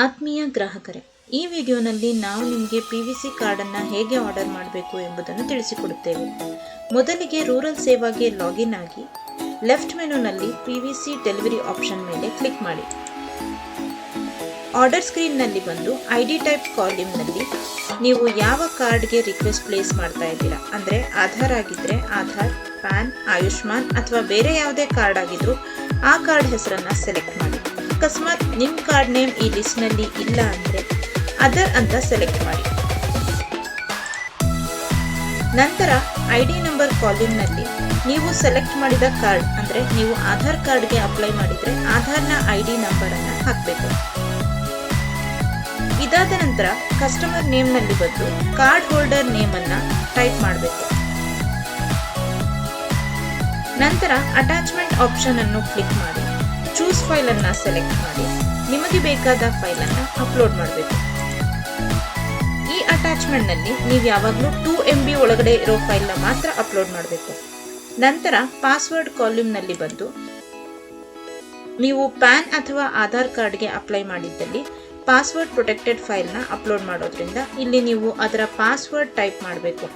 ಆತ್ಮೀಯ ಗ್ರಾಹಕರೇ, ಈ ವಿಡಿಯೋನಲ್ಲಿ ನಾವು ನಿಮಗೆ PVC ಕಾರ್ಡನ್ನು ಹೇಗೆ ಆರ್ಡರ್ ಮಾಡಬೇಕು ಎಂಬುದನ್ನು ತಿಳಿಸಿಕೊಡುತ್ತೇವೆ. ಮೊದಲಿಗೆ ರೂರಲ್ ಸೇವಾಗೆ ಲಾಗಿನ್ ಆಗಿ ಲೆಫ್ಟ್ ಮೆನುನಲ್ಲಿ PVC ಡೆಲಿವರಿ ಆಪ್ಷನ್ ಮೇಲೆ ಕ್ಲಿಕ್ ಮಾಡಿ. ಆರ್ಡರ್ ಸ್ಕ್ರೀನ್ನಲ್ಲಿ ಬಂದು ID ಟೈಪ್ ಕಾಲಮ್ನಲ್ಲಿ ನೀವು ಯಾವ ಕಾರ್ಡ್ಗೆ ರಿಕ್ವೆಸ್ಟ್ ಪ್ಲೇಸ್ ಮಾಡ್ತಾ ಇದ್ದೀರಾ, ಅಂದರೆ ಆಧಾರ್ ಆಗಿದ್ದರೆ ಆಧಾರ್, ಪ್ಯಾನ್, ಆಯುಷ್ಮಾನ್ ಅಥವಾ ಬೇರೆ ಯಾವುದೇ ಕಾರ್ಡ್ ಆಗಿದ್ರೂ ಆ ಕಾರ್ಡ್ ಹೆಸರನ್ನು ಸೆಲೆಕ್ಟ್ ಮಾಡಿ. ಅಕಸ್ಮಾತ್ ನಿಮ್ಮ ಕಾರ್ಡ್ ನೇಮ್ ಈ ಲಿಸ್ಟ್ನಲ್ಲಿ ಇಲ್ಲ ಅಂದರೆ ಅದರ್ ಅಂತ ಸೆಲೆಕ್ಟ್ ಮಾಡಿ. ನಂತರ ID ನಂಬರ್ ಕಾಲಮ್ನಲ್ಲಿ ನೀವು ಸೆಲೆಕ್ಟ್ ಮಾಡಿದ ಕಾರ್ಡ್, ಅಂದರೆ ನೀವು ಆಧಾರ್ ಕಾರ್ಡ್ಗೆ ಅಪ್ಲೈ ಮಾಡಿದರೆ ಆಧಾರ್ನ ID ನಂಬರನ್ನು ಹಾಕಬೇಕು. ಇದಾದ ನಂತರ ಕಸ್ಟಮರ್ ನೇಮ್ನಲ್ಲಿ ಬಂದು ಕಾರ್ಡ್ ಹೋಲ್ಡರ್ ನೇಮನ್ನು ಟೈಪ್ ಮಾಡಬೇಕು. ನಂತರ ಅಟ್ಯಾಚ್ಮೆಂಟ್ ಆಪ್ಷನ್ ಅನ್ನು ಕ್ಲಿಕ್ ಮಾಡಿ ಚೂಸ್ ಫೈಲ್ ಅನ್ನು ಸೆಲೆಕ್ಟ್ ಮಾಡಿ ನಿಮಗೆ ಬೇಕಾದ ಫೈಲ್ ಅನ್ನು ಅಪ್ಲೋಡ್ ಮಾಡಬೇಕು. ಈ ಅಟ್ಯಾಚ್ಮೆಂಟ್ ನಲ್ಲಿ ನೀವು ಯಾವಾಗಲೂ 2 MB ಒಳಗಡೆ ಇರೋ ಫೈಲ್ ನ ಮಾತ್ರ ಅಪ್ಲೋಡ್ ಮಾಡಬೇಕು. ನಂತರ ಪಾಸ್ವರ್ಡ್ ಕಾಲಮ್ನಲ್ಲಿ ಬಂದು ನೀವು ಪ್ಯಾನ್ ಅಥವಾ ಆಧಾರ್ ಕಾರ್ಡ್ಗೆ ಅಪ್ಲೈ ಮಾಡಿದ್ದಲ್ಲಿ ಪಾಸ್ವರ್ಡ್ ಪ್ರೊಟೆಕ್ಟೆಡ್ ಫೈಲ್ ನ ಅಪ್ಲೋಡ್ ಮಾಡೋದ್ರಿಂದ ಇಲ್ಲಿ ನೀವು ಅದರ ಪಾಸ್ವರ್ಡ್ ಟೈಪ್ ಮಾಡಬೇಕು.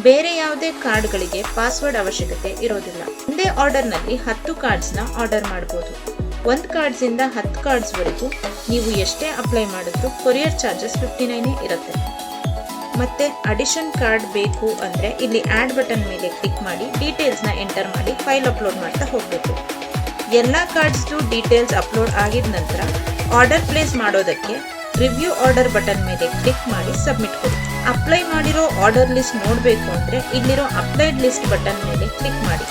ಬೇರೆ ಯಾವುದೇ ಕಾರ್ಡ್ಗಳಿಗೆ ಪಾಸ್ವರ್ಡ್ ಅವಶ್ಯಕತೆ ಇರೋದಿಲ್ಲ. ಒಂದೇ ಆರ್ಡರ್ನಲ್ಲಿ 10 ಕಾರ್ಡ್ಸ್ನ ಆರ್ಡರ್ ಮಾಡಬಹುದು. ಒಂದು ಕಾರ್ಡ್ಸಿಂದ 10 ಕಾರ್ಡ್ಸ್ವರೆಗೂ ನೀವು ಎಷ್ಟೇ ಅಪ್ಲೈ ಮಾಡಿದ್ರೂ ಕೊರಿಯರ್ ಚಾರ್ಜಸ್ 59 ಇರುತ್ತೆ. ಮತ್ತೆ ಅಡಿಷನ್ ಕಾರ್ಡ್ ಬೇಕು ಅಂದರೆ ಇಲ್ಲಿ ಆ್ಯಡ್ ಬಟನ್ ಮೇಲೆ ಕ್ಲಿಕ್ ಮಾಡಿ ಡೀಟೇಲ್ಸ್ನ ಎಂಟರ್ ಮಾಡಿ ಫೈಲ್ ಅಪ್ಲೋಡ್ ಮಾಡ್ತಾ ಹೋಗಬೇಕು. ಎಲ್ಲ ಕಾರ್ಡ್ಸ್ದು ಡೀಟೇಲ್ಸ್ ಅಪ್ಲೋಡ್ ಆಗಿದ ನಂತರ ಆರ್ಡರ್ ಪ್ಲೇಸ್ ಮಾಡೋದಕ್ಕೆ ರಿವ್ಯೂ ಆರ್ಡರ್ ಬಟನ್ ಮೇಲೆ ಕ್ಲಿಕ್ ಮಾಡಿ ಸಬ್ಮಿಟ್ ಕೊಡಿ. ಅಪ್ಲೈ ಮಾಡಿರೋ ಆರ್ಡರ್ ಲಿಸ್ಟ್ ನೋಡಬೇಕು ಅಂದರೆ ಇಲ್ಲಿರೋ ಅಪ್ಲೈಡ್ ಲಿಸ್ಟ್ ಬಟನ್ ಮೇಲೆ ಕ್ಲಿಕ್ ಮಾಡಿ.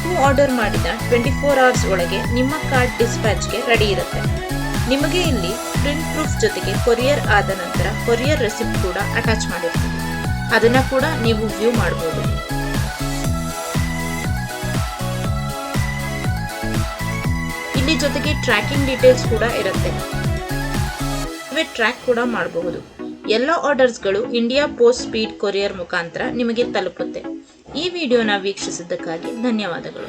ನೀವು ಆರ್ಡರ್ ಮಾಡಿದ 24 hours ಒಳಗೆ ನಿಮ್ಮ ಕಾರ್ಡ್ ಡಿಸ್ಪ್ಯಾಚ್ಗೆ ರೆಡಿ ಇರುತ್ತೆ. ನಿಮಗೆ ಇಲ್ಲಿ ಪ್ರಿಂಟ್ ಪ್ರೂಫ್ ಜೊತೆಗೆ ಕೊರಿಯರ್ ಆದ ನಂತರ ಕೊರಿಯರ್ ರೆಸಿಪ್ಟ್ ಕೂಡ ಅಟ್ಯಾಚ್ ಮಾಡಿರ್ತೀವಿ. ಅದನ್ನು ಕೂಡ ನೀವು ವ್ಯೂ ಮಾಡಬಹುದು. ಇಲ್ಲಿ ಜೊತೆಗೆ ಟ್ರ್ಯಾಕಿಂಗ್ ಡೀಟೇಲ್ಸ್ ಕೂಡ ಇರುತ್ತೆ. ಟ್ರ್ಯಾಕ್ ಕೂಡ ಮಾಡಬಹುದು. ಎಲ್ಲ ಆರ್ಡರ್ಸ್ಗಳು ಇಂಡಿಯಾ ಪೋಸ್ಟ್ ಸ್ಪೀಡ್ ಕೊರಿಯರ್ ಮುಖಾಂತರ ನಿಮಗೆ ತಲುಪುತ್ತೆ. ಈ ವಿಡಿಯೋನ ವೀಕ್ಷಿಸಿದ್ದಕ್ಕಾಗಿ ಧನ್ಯವಾದಗಳು.